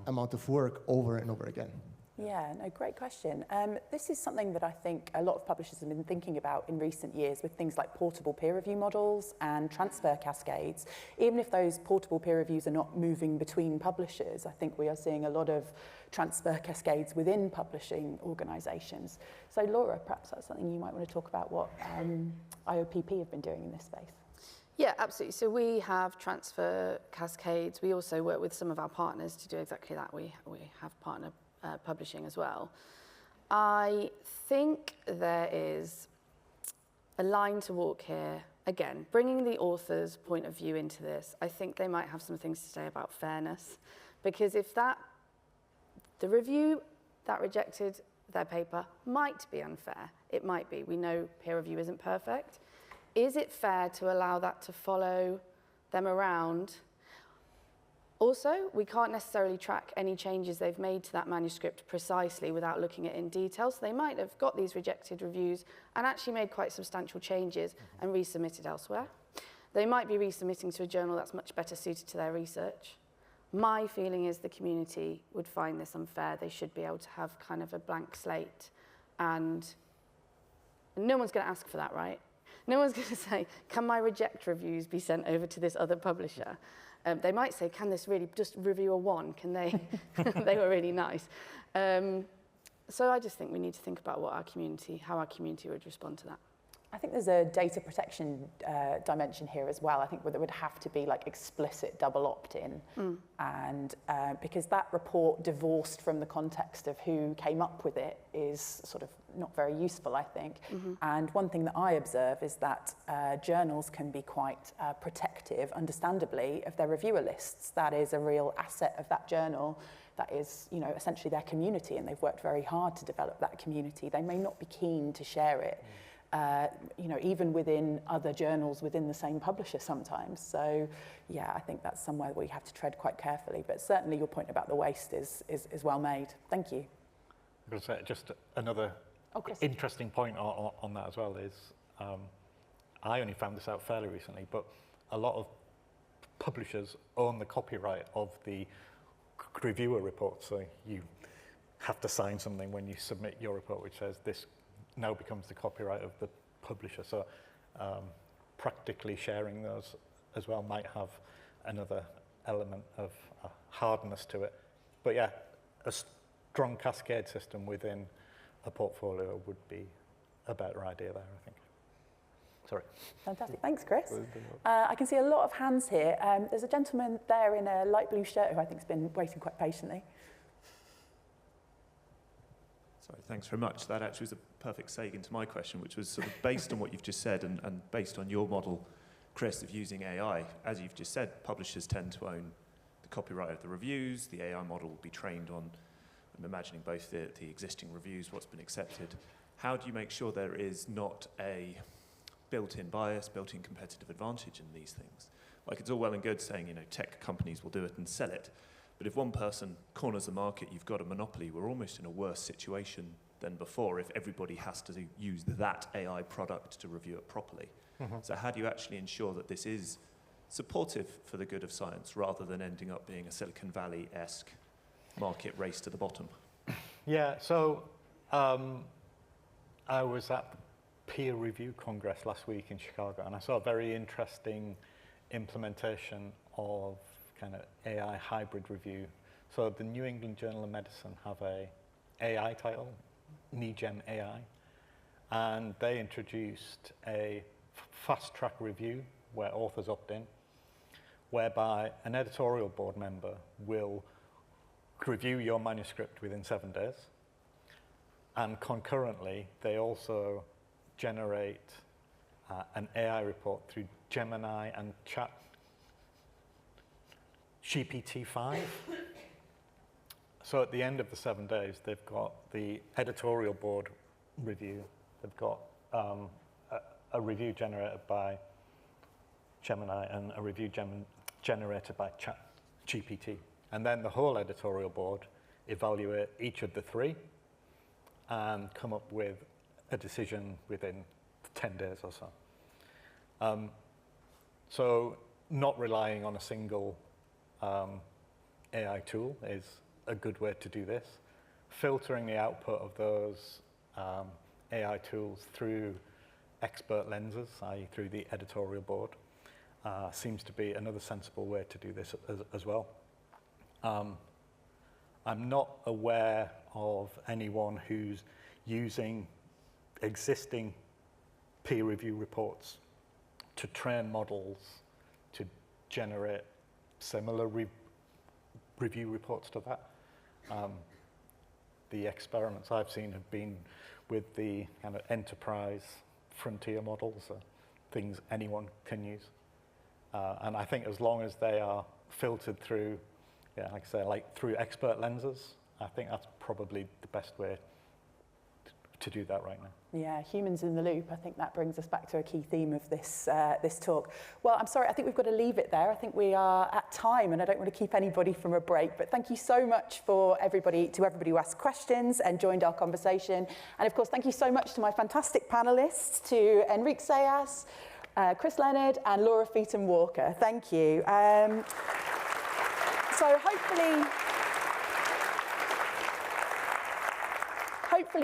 amount of work over and over again. Yeah, no, great question. This is something that I think a lot of publishers have been thinking about in recent years with things like portable peer review models and transfer cascades. Even if those portable peer reviews are not moving between publishers, I think we are seeing a lot of transfer cascades within publishing organisations. So Laura, perhaps that's something you might want to talk about what IOPP have been doing in this space. Yeah, absolutely. So we have transfer cascades. We also work with some of our partners to do exactly that. We have partner publishing as well. I think there is a line to walk here. Again, bringing the author's point of view into this, I think they might have some things to say about fairness, because if the review that rejected their paper might be unfair, it might be. We know peer review isn't perfect. Is it fair to allow that to follow them around? Also, we can't necessarily track any changes they've made to that manuscript precisely without looking at it in detail. So they might have got these rejected reviews and actually made quite substantial changes and resubmitted elsewhere. They might be resubmitting to a journal that's much better suited to their research. My feeling is the community would find this unfair. They should be able to have kind of a blank slate, and no one's going to ask for that, right? No one's going to say, can my reject reviews be sent over to this other publisher? They might say, can this really just review a 1? Can they? They were really nice. So I just think we need to think about how our community would respond to that. I think there's a data protection dimension here as well. I think there would have to be like explicit double opt-in, and because that report divorced from the context of who came up with it is sort of not very useful, I think. And one thing that I observe is that journals can be quite protective, understandably, of their reviewer lists. That is a real asset of that journal. That is, you know, essentially their community, and they've worked very hard to develop that community. They may not be keen to share it. You know, even within other journals within the same publisher sometimes. So, yeah, I think that's somewhere we have to tread quite carefully. But certainly your point about the waste is well made. Thank you. I'm going to say just another interesting point on that as well is, I only found this out fairly recently, but a lot of publishers own the copyright of the reviewer report. So you have to sign something when you submit your report which says this now becomes the copyright of the publisher. So practically sharing those as well might have another element of hardness to it. But yeah, a strong cascade system within a portfolio would be a better idea there, I think. Sorry. Fantastic. Thanks, Chris. I can see a lot of hands here. There's a gentleman there in a light blue shirt who I think has been waiting quite patiently. Sorry, thanks very much. That actually was a perfect segue into my question, which was sort of based on what you've just said and based on your model, Chris, of using AI. As you've just said, publishers tend to own the copyright of the reviews. The AI model will be trained on, I'm imagining, both the existing reviews, what's been accepted. How do you make sure there is not a built-in bias, built-in competitive advantage in these things? Like, it's all well and good saying, you know, tech companies will do it and sell it. But if one person corners the market, you've got a monopoly. We're almost in a worse situation than before if everybody has to use that AI product to review it properly. So how do you actually ensure that this is supportive for the good of science rather than ending up being a Silicon Valley-esque market race to the bottom? Yeah, so I was at the Peer Review Congress last week in Chicago, and I saw a very interesting implementation of kind of AI hybrid review. So the New England Journal of Medicine have a AI title, NeGen AI, and they introduced a fast track review where authors opt in, whereby an editorial board member will review your manuscript within 7 days, and concurrently they also generate an AI report through Gemini and GPT-5. So at the end of the 7 days, they've got the editorial board review. They've got a review generated by Gemini and a review generated by GPT. And then the whole editorial board evaluate each of the three and come up with a decision within 10 days or so. So not relying on a single AI tool is a good way to do this. filtering the output of those AI tools through expert lenses, i.e. through the editorial board, seems to be another sensible way to do this as well. I'm not aware of anyone who's using existing peer review reports to train models to generate similar review reports to that. The experiments I've seen have been with the kind of enterprise frontier models, things anyone can use. And I think as long as they are filtered through, yeah, like I say, like through expert lenses, I think that's probably the best way to do that right now. Yeah, humans in the loop. I think that brings us back to a key theme of this this talk. Well, I'm sorry, I think we've got to leave it there. I think we are at time and I don't want to keep anybody from a break, but thank you so much to everybody who asked questions and joined our conversation. And of course, thank you so much to my fantastic panelists, to Enrique Sayas, Chris Leonard and Laura Featon-Walker. Thank you. So hopefully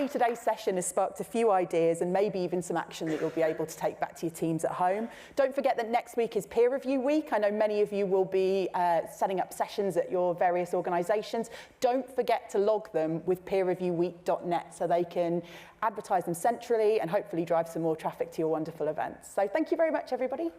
today's session has sparked a few ideas and maybe even some action that you'll be able to take back to your teams at home. Don't forget that next week is peer review week. I know many of you will be setting up sessions at your various organisations. Don't forget to log them with peerreviewweek.net so they can advertise them centrally and hopefully drive some more traffic to your wonderful events. So thank you very much, everybody.